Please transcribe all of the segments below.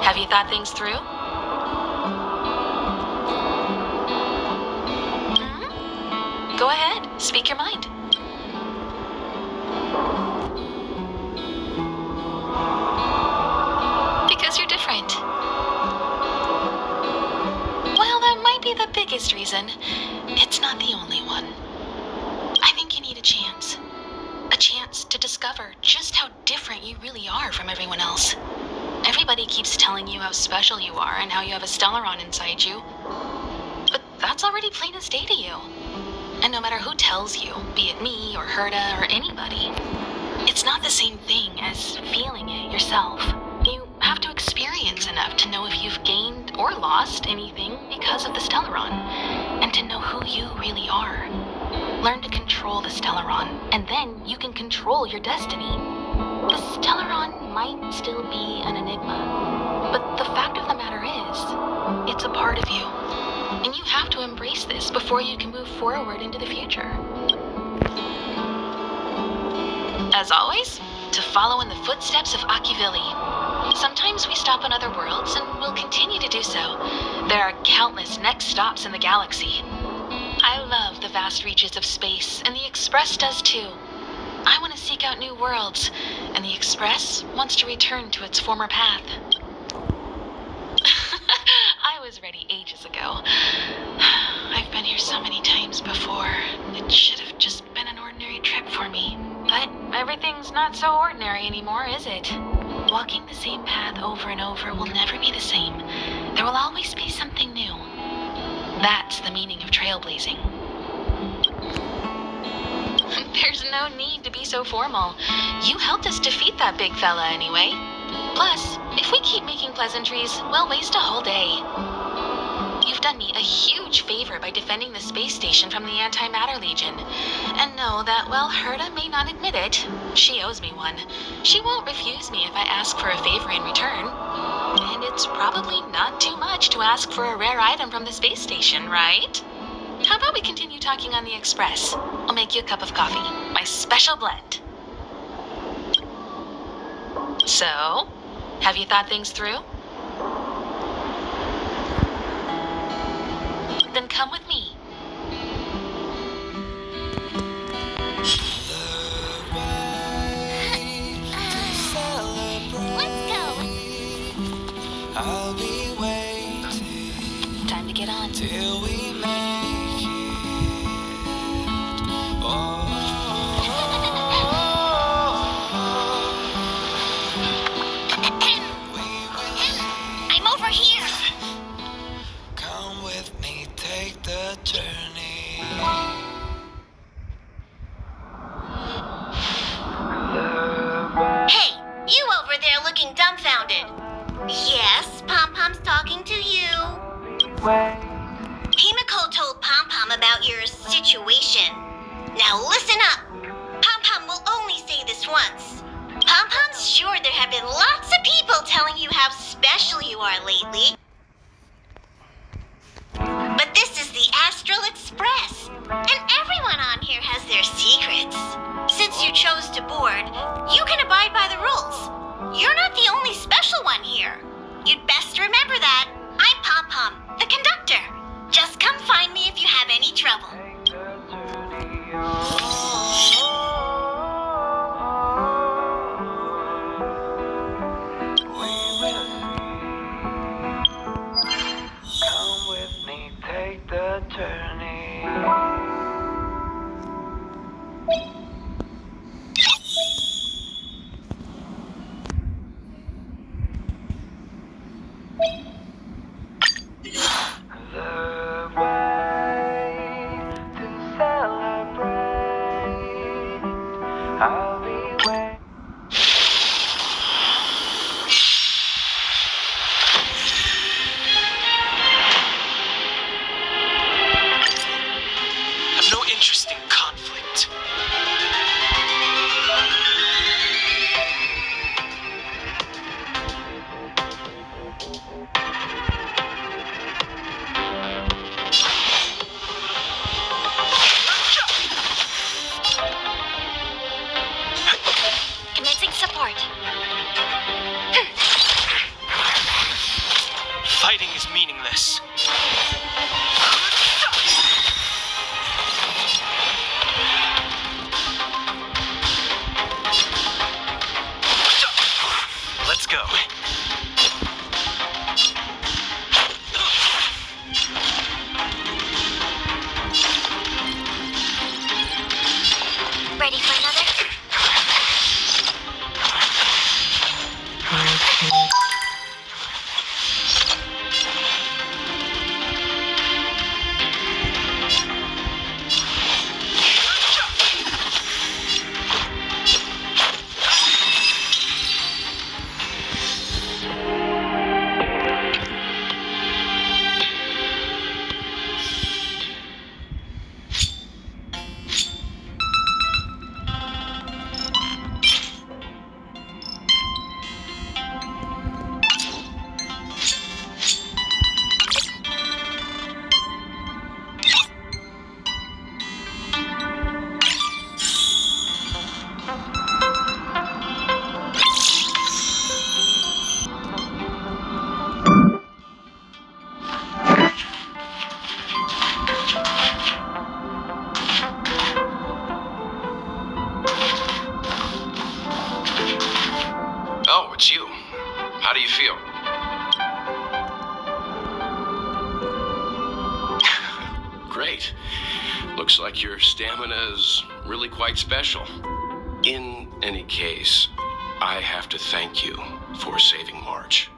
Have you thought things through? Go ahead, speak your mind. Because you're different. Well, that might be the biggest reason. It's not the only one. I think you need a chance. A chance to discover just how different you really are from everyone else. Everybody keeps telling you how special you are and how you have a Stellaron inside you. But that's already plain as day to you. And no matter who tells you, be it me or Herta or anybody, it's not the same thing as feeling it yourself. You have to experience enough to know if you've gained or lost anything because of the Stellaron, and to know who you really are. Learn to control the Stellaron, and then you can control your destiny. The Stellaron might still be an enigma, but the fact of the matter is, it's a part of you. And you have to embrace this before you can move forward into the future. As always, to follow in the footsteps of Akivili. Sometimes we stop on other worlds, and we'll continue to do so. There are countless next stops in the galaxy. I love the vast reaches of space, and the Express does too. I want to seek out new worlds, and the Express wants to return to its former path. I was ready ages ago. I've been here so many times before. It should have just been an ordinary trip for me. But everything's not so ordinary anymore, is it? Walking the same path over and over will never be the same. There will always be something new. That's the meaning of trailblazing. There's no need to be so formal. You helped us defeat that big fella anyway. Plus, if we keep making pleasantries, we'll waste a whole day. You've done me a huge favor by defending the space station from the Antimatter Legion. And know that while Herta may not admit it, she owes me one. She won't refuse me if I ask for a favor in return. And it's probably not too much to ask for a rare item from the space station, right? How about we continue talking on the Express? I'll make you a cup of coffee, my special blend. So, have you thought things through? Then come with me. Let's go. I'll be waiting Time to get on. till we make it. Oh, I'm over here. come with me, take the journey. Hey, you over there looking dumbfounded. Yes, Pom-Pom's talking to you. Himiko told Pom-Pom about your situation. Now listen up. Pom-Pom will only say this once. Pom-Pom's sure there have been lots of people telling you how special you are lately. But this is the Astral Express, and everyone on here has their secrets. Since you chose to board, you can abide by the rules. You're not the only special one here. You'd best remember that. I'm Pom-Pom, the conductor. Just come find me if you have any trouble. Come with me, take the journey. The way to celebrate. I'll be waiting. I've no interest in conflict. Commencing support. Fighting is meaningless. Let's go. Ready for another? Oh, it's you. How do you feel? Great. Looks like your stamina is really quite special. In any case, I have to thank you for saving March.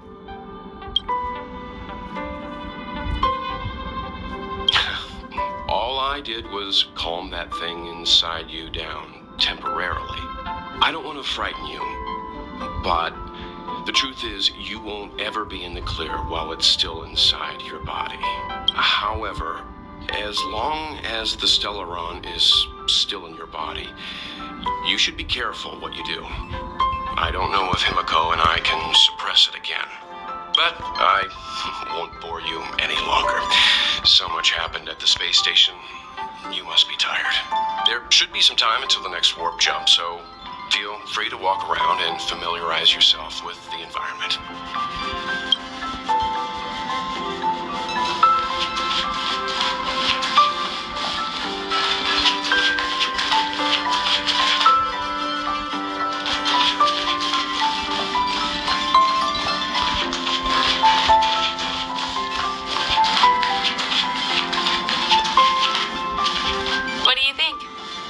All I did was calm that thing inside you down temporarily. I don't want to frighten you, but the truth is you won't ever be in the clear while it's still inside your body. However, as long as the Stellaron is still in your body, you should be careful what you do. I don't know if Himiko and I can suppress it again, but I won't bore you any longer. So much happened at the space station, you must be tired. There should be some time until the next warp jump, so feel free to walk around and familiarize yourself with the environment. What do you think?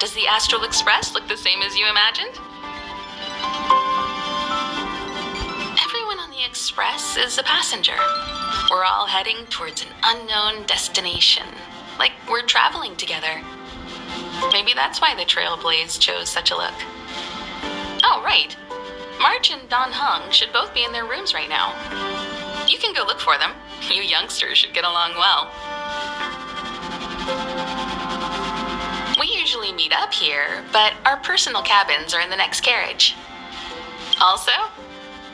Does the Astral Express look the same as you imagined? Everyone on the Express is a passenger. We're all heading towards an unknown destination. Like we're traveling together. Maybe that's why the Trailblaze chose such a look. Oh, right. March and Don Hung should both be in their rooms right now. You can go look for them. You youngsters should get along well. We usually meet up here, but our personal cabins are in the next carriage. Also,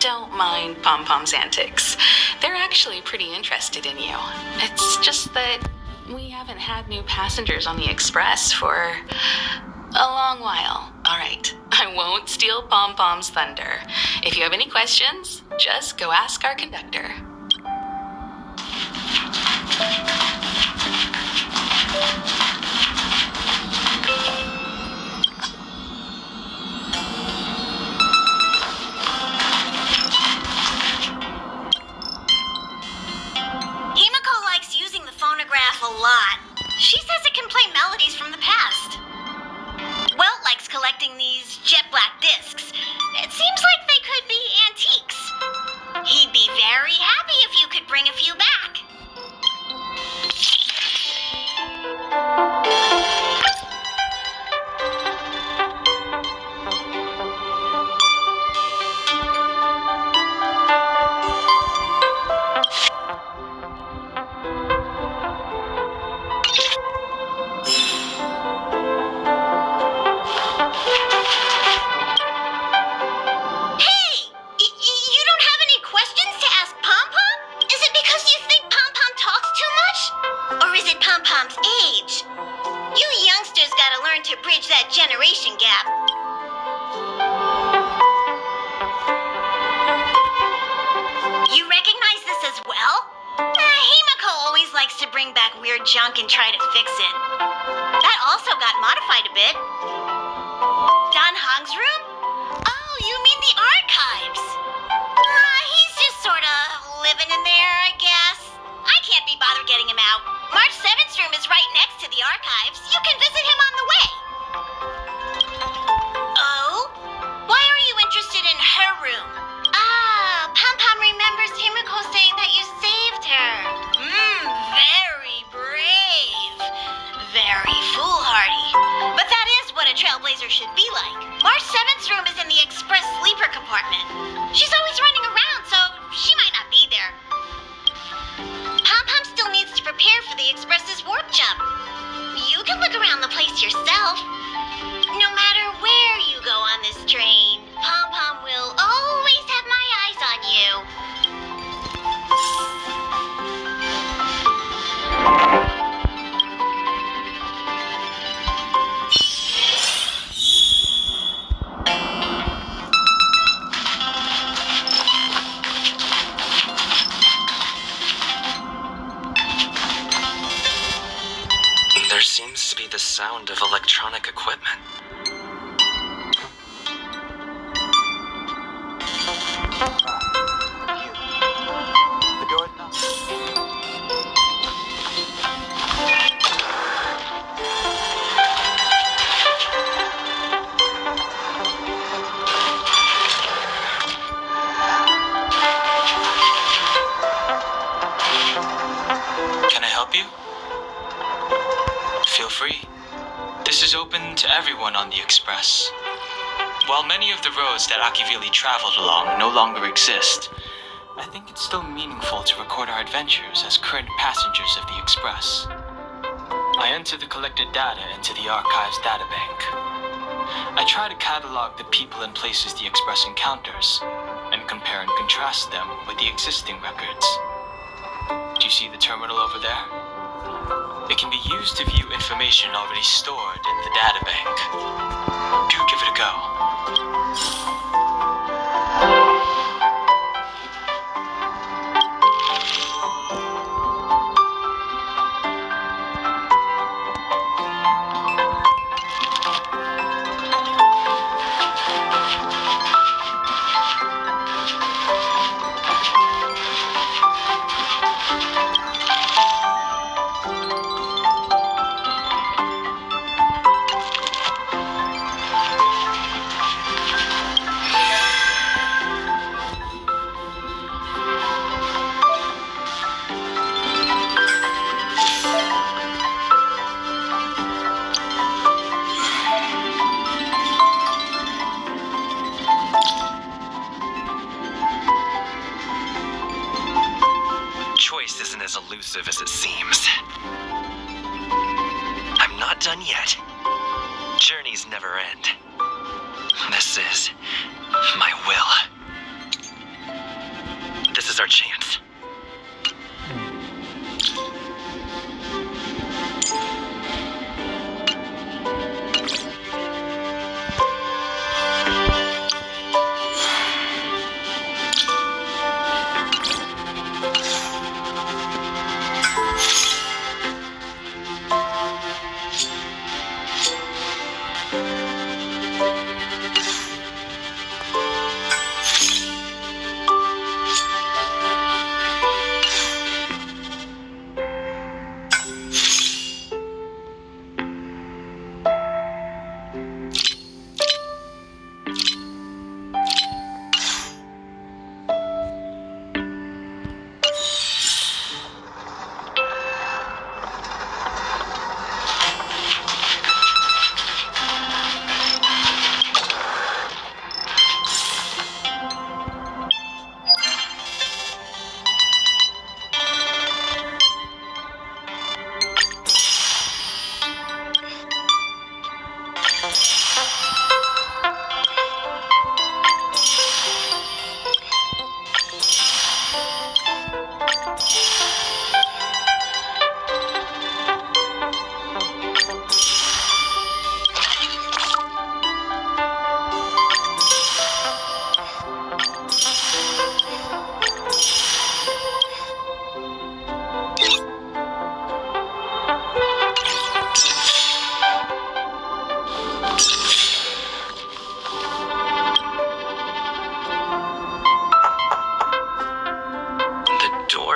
don't mind Pom Pom's antics. They're actually pretty interested in you. It's just that we haven't had new passengers on the Express for a long while. All right, I won't steal Pom Pom's thunder. If you have any questions, just go ask our conductor. Himiko likes using the phonograph a lot. She says it can play melodies from the past. Welt likes collecting these jet black discs. It seems like they could be antiques. He'd be very happy if you could bring a few back. your junk and try to fix it. That also got modified a bit. Don Hong's room? Oh, you mean the archives? He's just sorta living in there, I guess. I can't be bothered getting him out. March 7th's room is right next to the archives. You can visit him on the way. Oh? Why are you interested in her room? Pom Pom remembers Himiko saying that you saved her. Very brave. Very foolhardy. But that is what a trailblazer should be like. March 7th's room is in the express sleeper compartment. She's always running around, so she might not be there. Pom Pom still needs to prepare for the express's warp jump. You can look around the place yourself. No matter where you go on this train, Pom Pom will always have my eyes on you. There seems to be the sound of electronic equipment. The door Can I help you? Feel free. This is open to everyone on the Express. While many of the roads that Akivili traveled along no longer exist, I think it's still meaningful to record our adventures as current passengers of the Express. I enter the collected data into the Archives databank. I try to catalog the people and places the Express encounters, and compare and contrast them with the existing records. Do you see the terminal over there? It can be used to view information already stored in the databank. Do give it a go. Choice isn't as elusive as it seems. I'm not done yet. Journeys never end. This is my will. This is our chance.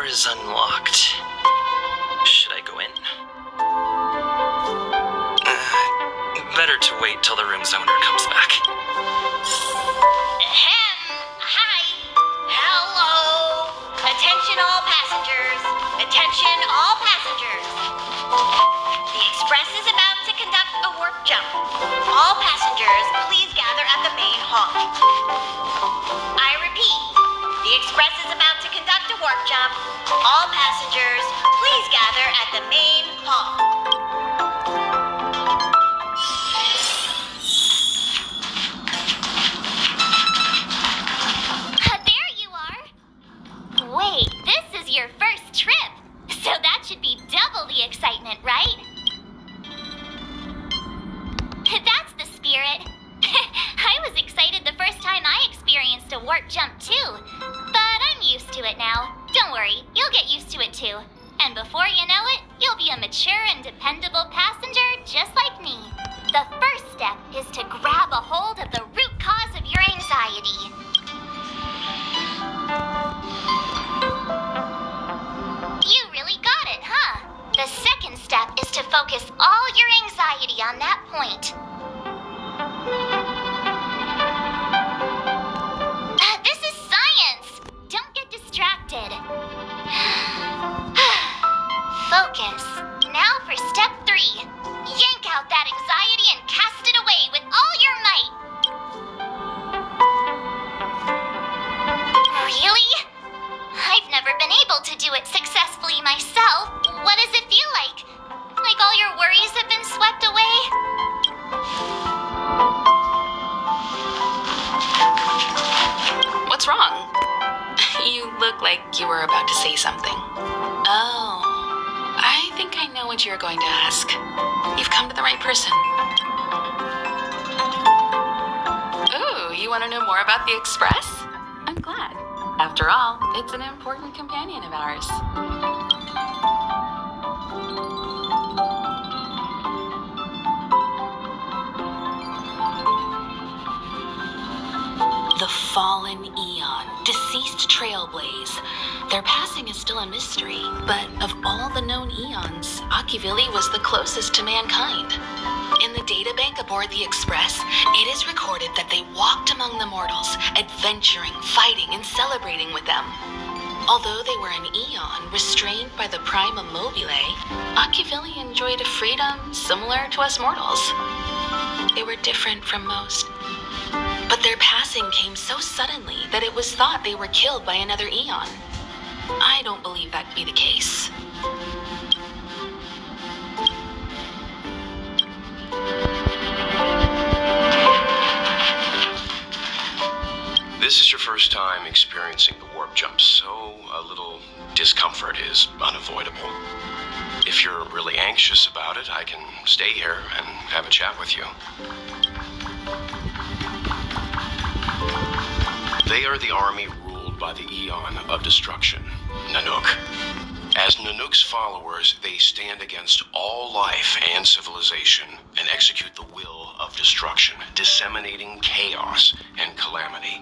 is unlocked. Should I go in? Better to wait till the room's owner comes back. Ahem. Hi. Hello. Attention all passengers. Attention all passengers. The express is about to conduct a warp jump. All passengers, please gather at the main hall. I repeat, the express is about to conduct a warp jump. All passengers, please gather at the main hall. There you are. Wait, this is your first trip. So that should be double the excitement, right? That's the spirit. I was excited the first time I experienced a warp jump too. But I'm used to it now. Don't worry, you'll get used to it too. And before you know it, you'll be a mature and dependable passenger just like me. The first step is to grab a hold of the root cause of your anxiety. You really got it, huh? The second step is to focus all your anxiety on that point. This is science! Don't get distracted. Focus. Now for step 3. Yank out that anxiety and cast it away with all your might. Really? I've never been able to do it successfully myself. What does it feel like? Like all your worries have been swept away? What's wrong? You look like you were about to say something. Oh, I think I know what you're going to ask. You've come to the right person. Ooh, you want to know more about the Express? I'm glad. After all, it's an important companion of ours. The fallen Eon, deceased Trailblaze. Their passing is still a mystery, but of all the known Eons, Akivili was the closest to mankind. In the databank aboard the Express, it is recorded that they walked among the mortals, adventuring, fighting, and celebrating with them. Although they were an Eon restrained by the Prima Mobile, Akivili enjoyed a freedom similar to us mortals. They were different from most. But their passing came so suddenly that it was thought they were killed by another Eon. I don't believe that to be the case. This is your first time experiencing the warp jump, so a little discomfort is unavoidable. If you're really anxious about it, I can stay here and have a chat with you. They are the army ruled by the Eon of Destruction, Nanook. As Nanook's followers, they stand against all life and civilization and execute the will of destruction, disseminating chaos and calamity.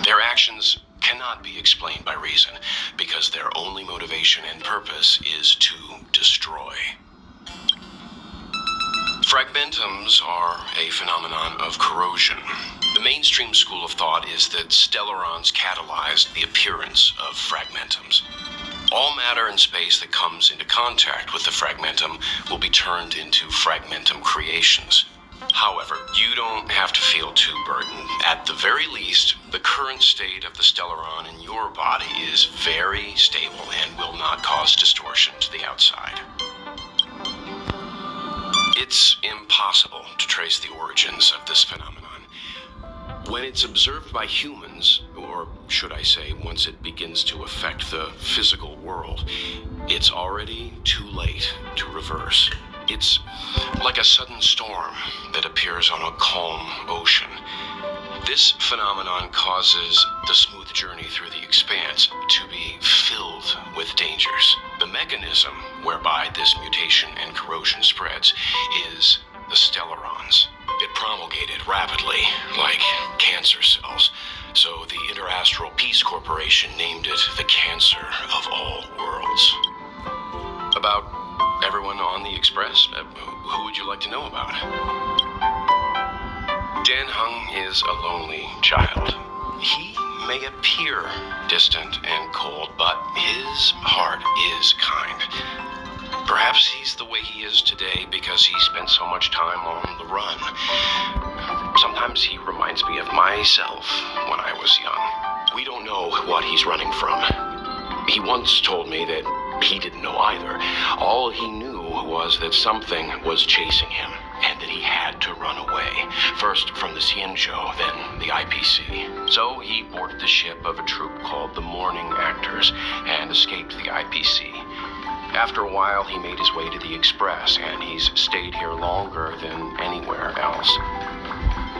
Their actions cannot be explained by reason, because their only motivation and purpose is to destroy. Fragmentums are a phenomenon of corrosion. The mainstream school of thought is that stellarons catalyzed the appearance of fragmentums. All matter and space that comes into contact with the fragmentum will be turned into fragmentum creations. However, you don't have to feel too burdened. At the very least, the current state of the stellaron in your body is very stable and will not cause distortion to the outside. It's impossible to trace the origins of this phenomenon. When it's observed by humans, or should I say, once it begins to affect the physical world, it's already too late to reverse. It's like a sudden storm that appears on a calm ocean. This phenomenon causes the smooth journey through the expanse to be filled with dangers. The mechanism whereby this mutation and corrosion spreads is the stellarons. It promulgated rapidly, like cancer cells, So the Interastral Peace Corporation named it the cancer of all worlds. About everyone on the Express, who would you like to know about? Dan Hung is a lonely child. He may appear distant and cold, but his heart is kind. Perhaps he's the way he is today because he spent so much time on the run. Sometimes he reminds me of myself when I was young. We don't know what he's running from. He once told me that he didn't know either. All he knew was that something was chasing him and that he had to run away. First from the Cienjo, then the IPC. So he boarded the ship of a troop called the Morning Actors and escaped the IPC. After a while, he made his way to the Express, and he's stayed here longer than anywhere else.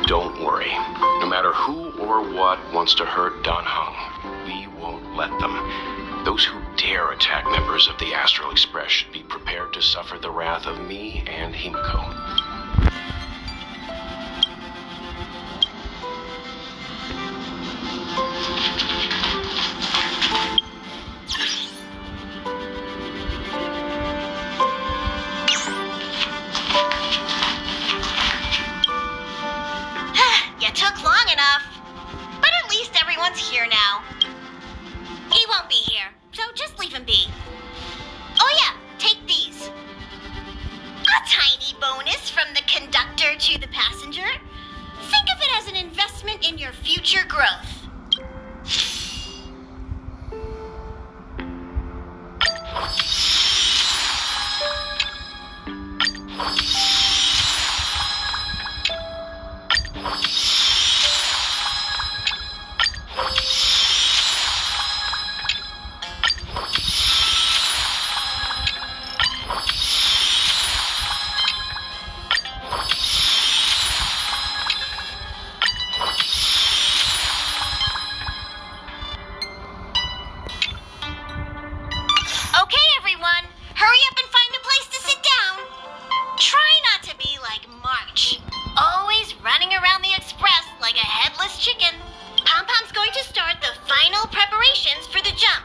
Don't worry. No matter who or what wants to hurt Dan Hung, we won't let them. Those who dare attack members of the Astral Express should be prepared to suffer the wrath of me and Himiko. You took long enough. But at least everyone's here now. He won't be here, so just leave him be. Oh yeah, take these. A tiny bonus from the conductor to the passenger. Think of it as an investment in your future growth. Okay, everyone, hurry up and find a place to sit down. Try not to be like March, always running around the express like a headless chicken. Pom-Pom's going to start the final preparations for the jump.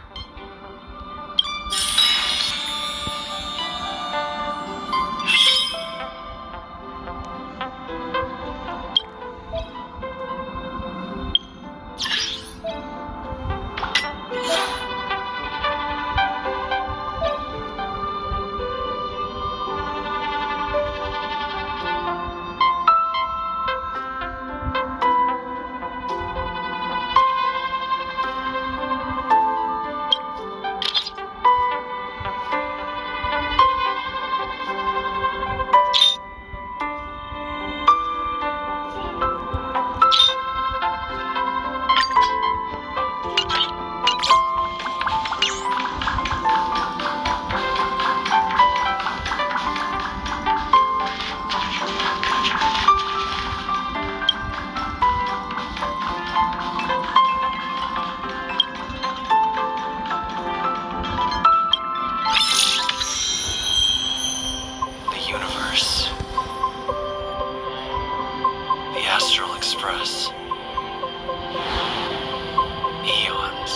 Astral Express. Eons.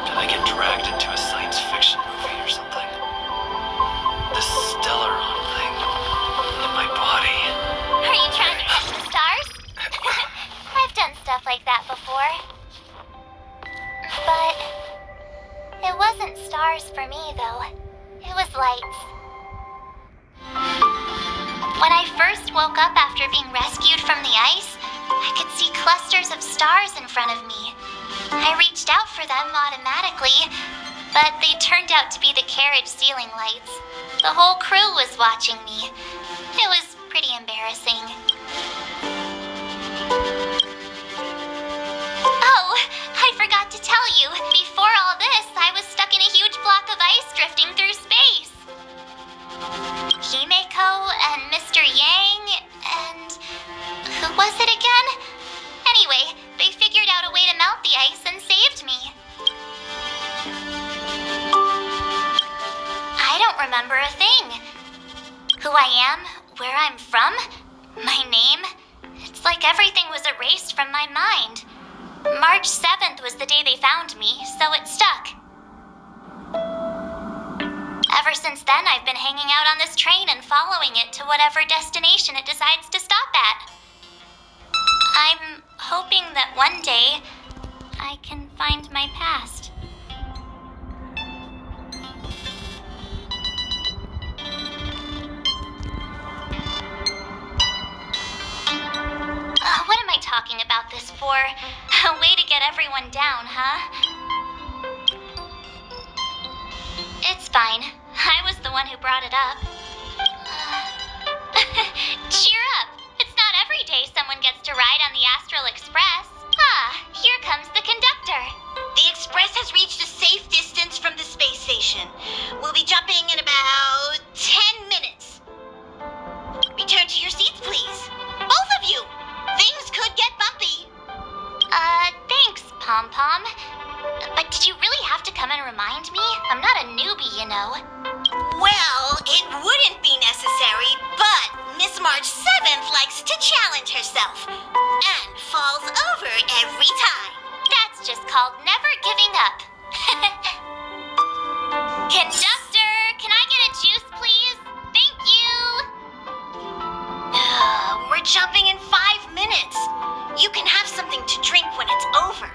Did I get dragged into a science fiction movie or something? This Stellaron thing in my body. Are you trying to catch the stars? I've done stuff like that before. But it wasn't stars for me, though. It was lights. When I first woke up after being rescued from the ice, I could see clusters of stars in front of me. I reached out for them automatically, but they turned out to be the carriage ceiling lights. The whole crew was watching me. It was pretty embarrassing. Oh, I forgot to tell you. Before all this, I was stuck in a huge block of ice drifting through space. Himeko and Mr. Yang and... who was it again? Anyway, they figured out a way to melt the ice and saved me. I don't remember a thing. Who I am, where I'm from, my name, it's like everything was erased from my mind. March 7th was the day they found me, so it stuck. Ever since then, I've been hanging out on this train and following it to whatever destination it decides to stop at. I'm hoping that one day I can find my past. What am I talking about this for? A way to get everyone down, huh? It's fine. I was the one who brought it up. Cheer up. It's not every day someone gets to ride on the Astral Express. Ah, here comes the conductor. The Express has reached a safe distance from the space station. We'll be jumping in about 10 minutes. Return to your seats, please. Both of you. Things could get bumpy. Thanks, Pom Pom. But did you really have to come and remind me? I'm not a newbie, you know. Well, it wouldn't be necessary, but Miss March 7th likes to challenge herself and falls over every time. That's just called never giving up. Conductor, can I get a juice, please? Thank you. We're jumping in 5 minutes. You can have something to drink when it's over.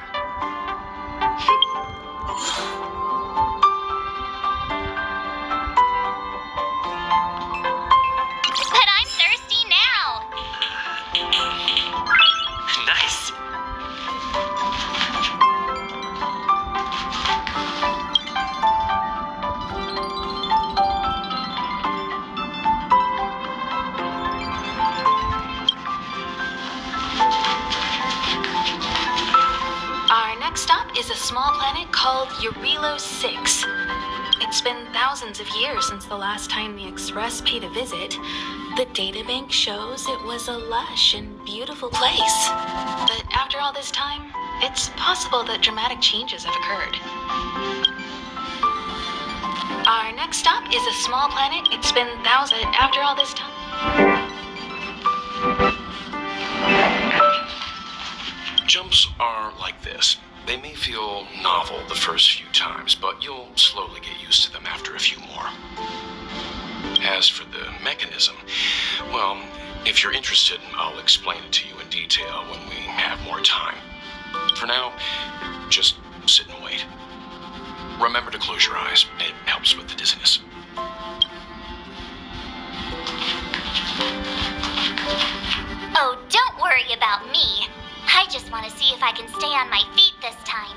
But I'm thirsty now. Nice. Our next stop is a small planet called Eurilo 6. It's been thousands of years since the last time the Express paid a visit. The databank shows it was a lush and beautiful place. But after all this time, it's possible that dramatic changes have occurred. Our next stop is a small planet. It's been thousands after all this time. Jumps are like this. They may feel novel the first few times, but you'll slowly get used to them after a few more. As for the mechanism, well, if you're interested, I'll explain it to you in detail when we have more time. For now, just sit and wait. Remember to close your eyes. It helps with the dizziness. Oh, don't worry about me. I just want to see if I can stay on my feet this time.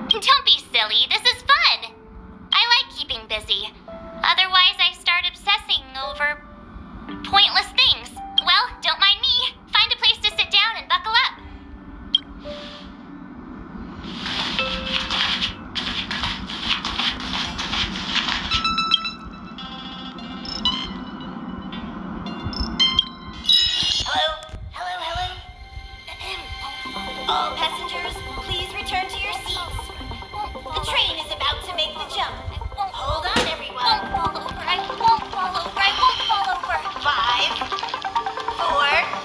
Don't be silly. This is fun. I like keeping busy. Otherwise, I start obsessing over pointless things. Well, don't mind me. Find a place to sit down and buckle up. All passengers, please return to your seats. The train is about to make the jump. Hold on, everyone. I won't fall over. I won't fall over. 5, 4,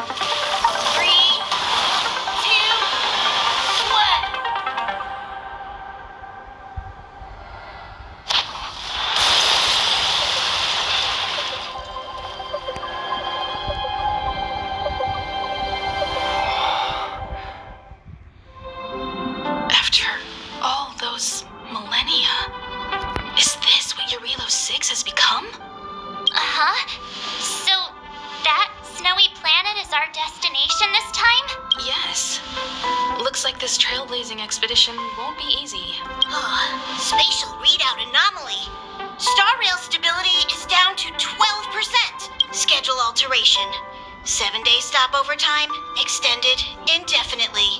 6 has become? Uh-huh. So, that snowy planet is our destination this time? Yes. Looks like this trailblazing expedition won't be easy. Spatial readout anomaly. Star rail stability is down to 12%. Schedule alteration. 7-day stopover time extended indefinitely.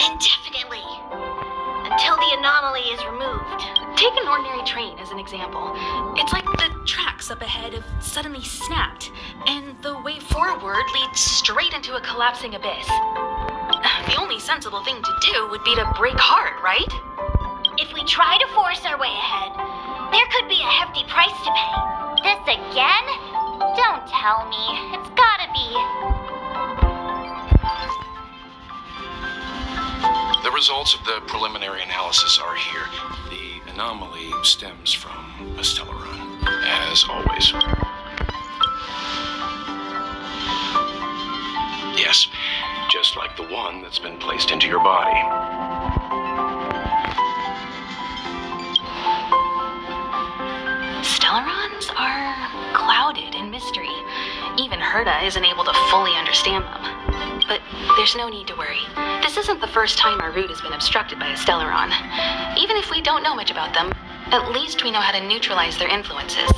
Indefinitely. Until the anomaly is removed. Take an ordinary train as an example. It's like the tracks up ahead have suddenly snapped, and the way forward leads straight into a collapsing abyss. The only sensible thing to do would be to brake hard, right? If we try to force our way ahead, there could be a hefty price to pay. This again? Don't tell me. It's gotta be. The results of the preliminary analysis are here. The anomaly stems from a stellar run, as always. Yes, just like the one that's been placed into your body. Stellarons are clouded in mystery. Even Herta isn't able to fully understand them. But there's no need to worry. This isn't the first time our route has been obstructed by a Stellaron. Even if we don't know much about them, at least we know how to neutralize their influences.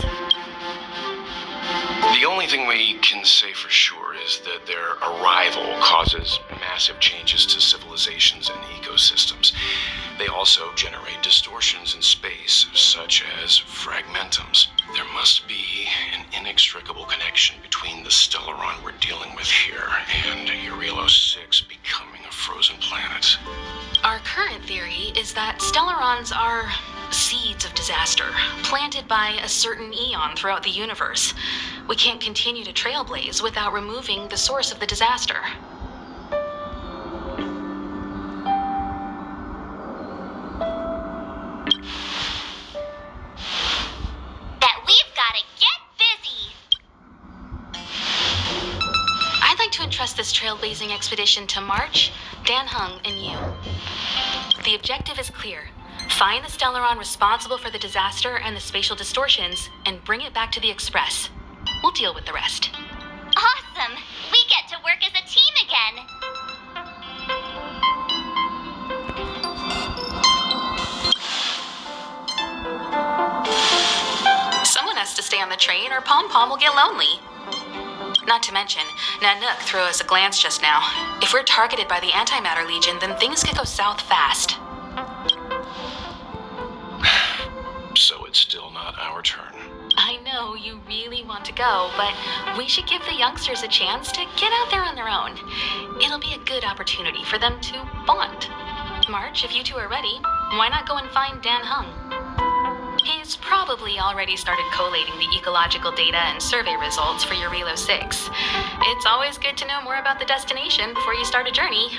The only thing we can say for sure is that their arrival causes massive changes to civilizations and ecosystems. They also generate distortions in space, such as fragmentums. There must be an inextricable connection between the Stellaron we're dealing with here and Eurilo 6 becoming a frozen planet. Our current theory is that Stellarons are seeds of disaster, planted by a certain eon throughout the universe. We can't continue to trailblaze without removing the source of the disaster. That we've gotta get busy. I'd like to entrust this trailblazing expedition to March, Dan Hung, and you. The objective is clear. Find the Stellaron responsible for the disaster and the spatial distortions, and bring it back to the Express. We'll deal with the rest. Awesome! We get to work as a team again. Someone has to stay on the train or Pom Pom will get lonely. Not to mention, Nanook threw us a glance just now. If we're targeted by the Antimatter Legion, then things could go south fast. So it's still not our turn. I know you really want to go, but we should give the youngsters a chance to get out there on their own. It'll be a good opportunity for them to bond. March, if you two are ready, why not go and find Dan Hung? He's probably already started collating the ecological data and survey results for Eurilo 6. It's always good to know more about the destination before you start a journey.